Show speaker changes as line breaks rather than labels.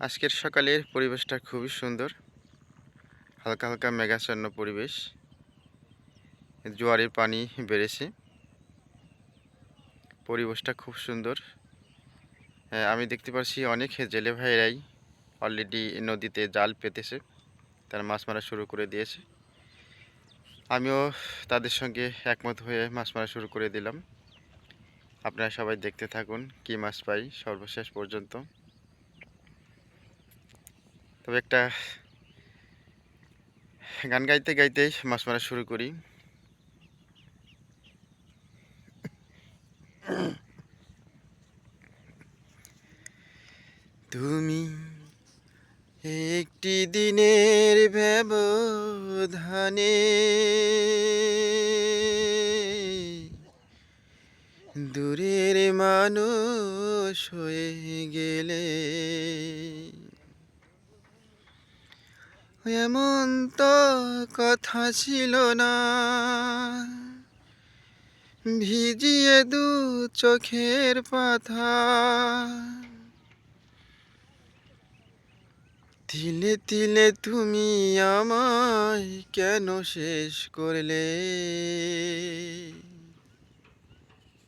আজকের সকালের পরিবেশটা খুবই সুন্দর। হালকা হালকা মেঘাচ্ছন্ন পরিবেশ। জোয়ারের পানি বেড়েছে। পরিবেশটা খুব সুন্দর। আমি দেখতে পাচ্ছি অনেক জেলে ভাইয়েরাই অলরেডি নদীতে জাল পেতেছে। তারা মাছ মারা শুরু করে দিয়েছে। আমিও তাদের সঙ্গে একমত হয়ে মাছ মারা শুরু করে দিলাম। আপনারা সবাই দেখতে থাকুন কী মাছ পাই সর্বশেষ পর্যন্ত। তবে একটা গান গাইতে গাইতেই মাছ মারা শুরু করি। তুমি একটি দিনের ব্যবধানে দূরের মানুষ হয়ে গেলে, এমন তো কথা ছিল না, ভিজিয়ে দু চোখের পাতা, তিলে তিলে তুমি আমায় কেন শেষ করলে।